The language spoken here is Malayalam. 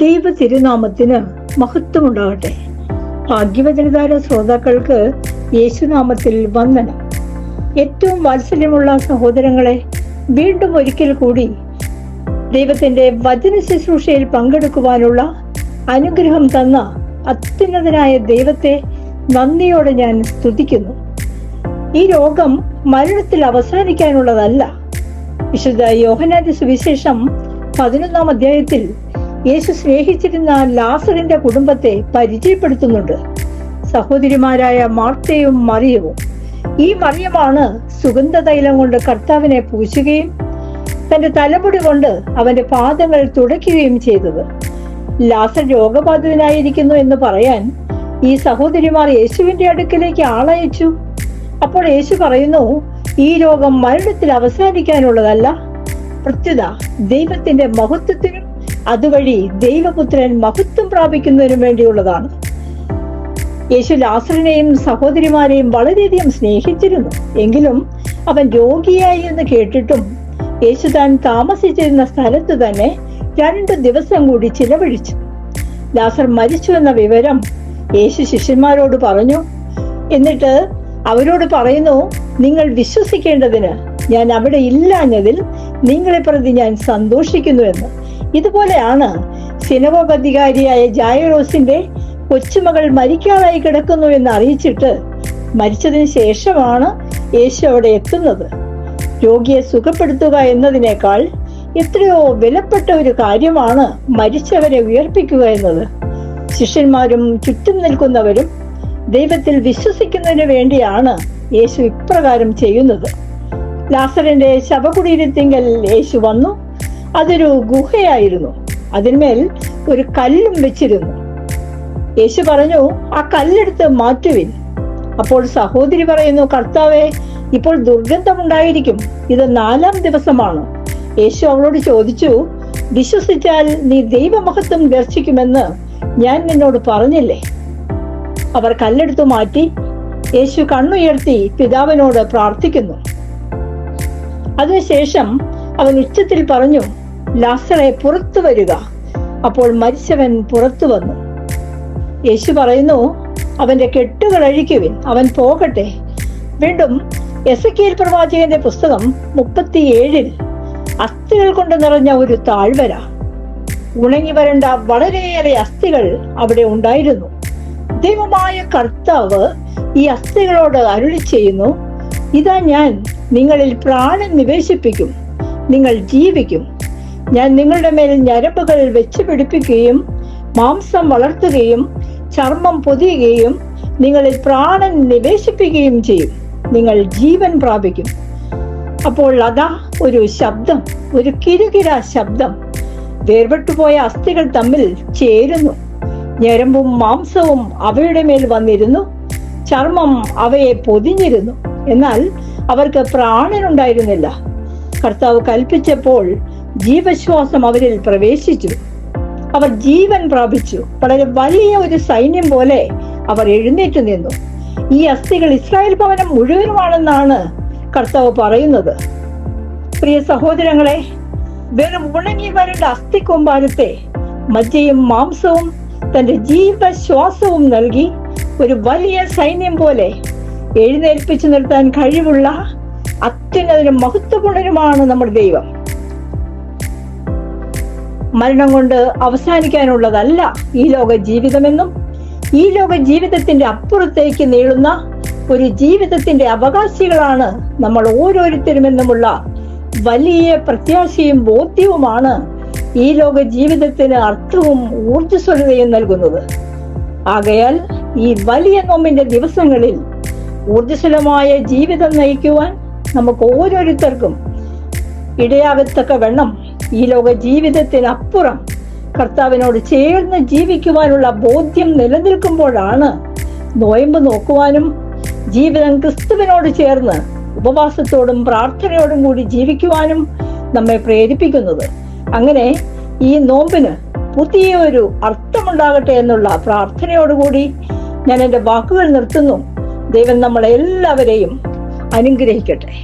ദൈവ തിരുനാമത്തിന് മഹത്വമുണ്ടാകട്ടെ. ഭാഗ്യവചനധാര ശ്രോതാക്കൾക്ക് യേശുനാമത്തിൽ വന്ദനം. ഏറ്റവും വാത്സല്യമുള്ള സഹോദരങ്ങളെ, വീണ്ടും ഒരിക്കൽ കൂടി ദൈവത്തിന്റെ വചന ശുശ്രൂഷയിൽ പങ്കെടുക്കുവാനുള്ള അനുഗ്രഹം തന്ന അത്യുന്നതനായ ദൈവത്തെ നന്ദിയോടെ ഞാൻ സ്തുതിക്കുന്നു. ഈ രോഗം മരണത്തിൽ അവസാനിക്കാനുള്ളതല്ല. വിശുദ്ധ യോഹന്നാന്റെ സുവിശേഷം 11-ാം അധ്യായത്തിൽ യേശു സ്നേഹിച്ചിരുന്ന ലാസറിന്റെ കുടുംബത്തെ പരിചയപ്പെടുത്തുന്നുണ്ട്. സഹോദരിമാരായ മാർത്തയും മറിയവും. ഈ മറിയമാണ് സുഗന്ധതൈലം കൊണ്ട് കർത്താവിനെ പൂശുകയും തന്റെ തലമുടി കൊണ്ട് അവന്റെ പാദങ്ങൾ തുടയ്ക്കുകയും ചെയ്തത്. ലാസർ രോഗബാധിതനായിരിക്കുന്നു എന്ന് പറയാൻ ഈ സഹോദരിമാർ യേശുവിന്റെ അടുക്കിലേക്ക് ആളയച്ചു. അപ്പോൾ യേശു പറയുന്നു, ഈ രോഗം മരണത്തിൽ അവസാനിക്കാനുള്ളതല്ല, പ്രത്യുത ദൈവത്തിന്റെ മഹത്വത്തിനും അതുവഴി ദൈവപുത്രൻ മഹത്വം പ്രാപിക്കുന്നതിനും വേണ്ടിയുള്ളതാണ്. യേശു ലാസറിനെയും സഹോദരിമാരെയും വളരെയധികം സ്നേഹിച്ചിരുന്നു. എങ്കിലും അവൻ രോഗിയായി എന്ന് കേട്ടിട്ടും യേശു താൻ താമസിച്ചിരുന്ന സ്ഥലത്ത് തന്നെ 2 ദിവസം കൂടി ചിലവഴിച്ചു. ലാസർ മരിച്ചു എന്ന വിവരം യേശു ശിഷ്യന്മാരോട് പറഞ്ഞു. എന്നിട്ട് അവരോട് പറയുന്നു, നിങ്ങൾ വിശ്വസിക്കേണ്ടതിന് ഞാൻ അവിടെ ഇല്ലാഞ്ഞതിൽ നിങ്ങളെ പ്രതി ഞാൻ സന്തോഷിക്കുന്നു എന്ന്. ഇതുപോലെയാണ് സിനഗോഗ് അധികാരിയായ ജായറോസിന്റെ കൊച്ചുമകൾ മരിക്കാറായി കിടക്കുന്നു എന്ന് അറിയിച്ചിട്ട് മരിച്ചതിന് ശേഷമാണ് യേശു അവിടെ എത്തുന്നത്. രോഗിയെ സുഖപ്പെടുത്തുക എന്നതിനേക്കാൾ എത്രയോ വിലപ്പെട്ട ഒരു കാര്യമാണ് മരിച്ചവരെ ഉയർപ്പിക്കുക എന്നത്. ശിഷ്യന്മാരും ചുറ്റും നിൽക്കുന്നവരും ദൈവത്തിൽ വിശ്വസിക്കുന്നതിന് വേണ്ടിയാണ് യേശു ഇപ്രകാരം ചെയ്യുന്നത്. ലാസറിന്റെ ശവകുടീരത്തിങ്കൽ യേശു വന്നു. അതൊരു ഗുഹയായിരുന്നു. അതിന്മേൽ ഒരു കല്ലും വെച്ചിരുന്നു. യേശു പറഞ്ഞു, ആ കല്ലെടുത്ത് മാറ്റുവിൻ. അപ്പോൾ സഹോദരി പറയുന്നു, കർത്താവേ, ഇപ്പോൾ ദുർഗന്ധമുണ്ടായിരിക്കും, ഇത് 4-ാം ദിവസമാണ്. യേശു അവളോട് ചോദിച്ചു, വിശ്വസിച്ചാൽ നീ ദൈവമഹത്വം ദർശിക്കുമെന്ന് ഞാൻ നിന്നോട് പറഞ്ഞില്ലേ? അവർ കല്ലെടുത്തു മാറ്റി. യേശു കണ്ണുയർത്തി പിതാവിനോട് പ്രാർത്ഥിക്കുന്നു. അതിനുശേഷം അവൻ ഉച്ചത്തിൽ പറഞ്ഞു, ലാസറെ, പുറത്തു വരിക. അപ്പോൾ മരിച്ചവൻ പുറത്തു വന്നു. യേശു പറയുന്നു, അവന്റെ കെട്ടുകൾ അഴിക്കുവിൻ, അവൻ പോകട്ടെ. വീണ്ടും എസെക്കിയേൽ പ്രവാചകന്റെ പുസ്തകം 37-ൽ അസ്ഥികൾ കൊണ്ട് നിറഞ്ഞ ഒരു താഴ്വര, ഉണങ്ങി വരേണ്ട വളരെയേറെ അസ്ഥികൾ അവിടെ ഉണ്ടായിരുന്നു. ദൈവമായ കർത്താവ് ഈ അസ്ഥികളോട് അരുളി ചെയ്യുന്നു, ഇതാ ഞാൻ നിങ്ങളിൽ പ്രാണൻ നിവേശിപ്പിക്കും, നിങ്ങൾ ജീവിക്കും. ഞാൻ നിങ്ങളുടെ മേൽ ഞരമ്പുകൾ വെച്ച് പിടിപ്പിക്കുകയും മാംസം വളർത്തുകയും ചർമ്മം പൊതിയുകയും നിങ്ങളിൽ പ്രാണൻ നിവേശിപ്പിക്കുകയും ചെയ്യും. നിങ്ങൾ ജീവൻ പ്രാപിക്കും. അപ്പോൾ അതാ ഒരു ശബ്ദം, ഒരു കിരുകിര ശബ്ദം. വേർപെട്ടുപോയ അസ്ഥികൾ തമ്മിൽ ചേരുന്നു. ഞരമ്പും മാംസവും അവയുടെ മേൽ വന്നിരുന്നു. ചർമ്മം അവയെ പൊതിഞ്ഞിരുന്നു. എന്നാൽ അവർക്ക് പ്രാണനുണ്ടായിരുന്നില്ല. കർത്താവ് കൽപ്പിച്ചപ്പോൾ ജീവശ്വാസം അവരിൽ പ്രവേശിച്ചു. അവർ ജീവൻ പ്രാപിച്ചു. വളരെ വലിയ ഒരു സൈന്യം പോലെ അവർ എഴുന്നേറ്റ് നിന്നു. ഈ അസ്ഥികൾ ഇസ്രായേൽ ഭവനം മുഴുവനുമാണെന്നാണ് കർത്താവ് പറയുന്നത്. പ്രിയ സഹോദരങ്ങളെ, വെറും ഉണങ്ങി വരേണ്ട അസ്ഥിക്കൊമ്പാരത്തെ മജ്ജയും മാംസവും തന്റെ ജീവശ്വാസവും നൽകി ഒരു വലിയ സൈന്യം പോലെ എഴുന്നേൽപ്പിച്ചു നിർത്താൻ കഴിവുള്ള അത്യുന്നതനും മഹത്വപൂർണനുമാണ് നമ്മുടെ ദൈവം. മരണം കൊണ്ട് അവസാനിക്കാനുള്ളതല്ല ഈ ലോക ജീവിതമെന്നും ഈ ലോക ജീവിതത്തിന്റെ അപ്പുറത്തേക്ക് നീളുന്ന ഒരു ജീവിതത്തിന്റെ അവകാശികളാണ് നമ്മൾ ഓരോരുത്തരുമെന്നുമുള്ള വലിയ പ്രത്യാശയും ബോധ്യവുമാണ് ഈ ലോക ജീവിതത്തിന് അർത്ഥവും ഊർജ്ജസ്വലതയും നൽകുന്നത്. ആകയാൽ ഈ വലിയ നോമ്പിന്റെ ദിവസങ്ങളിൽ ഊർജ്ജസ്വലമായ ജീവിതം നയിക്കുവാൻ നമുക്ക് ഓരോരുത്തർക്കും ഇടയാകത്തക്ക വണ്ണം ഈ ലോക ജീവിതത്തിനപ്പുറം കർത്താവിനോട് ചേർന്ന് ജീവിക്കുവാനുള്ള ബോധ്യം നിലനിൽക്കുമ്പോഴാണ് നോയമ്പ് നോക്കുവാനും ജീവിതം ക്രിസ്തുവിനോട് ചേർന്ന് ഉപവാസത്തോടും പ്രാർത്ഥനയോടും കൂടി ജീവിക്കുവാനും നമ്മെ പ്രേരിപ്പിക്കുന്നത്. അങ്ങനെ ഈ നോമ്പിന് പുതിയ ഒരു അർത്ഥമുണ്ടാകട്ടെ എന്നുള്ള പ്രാർത്ഥനയോടുകൂടി ഞാൻ എൻ്റെ വാക്കുകൾ നിർത്തുന്നു. ദൈവം നമ്മളെല്ലാവരെയും അനുഗ്രഹിക്കട്ടെ.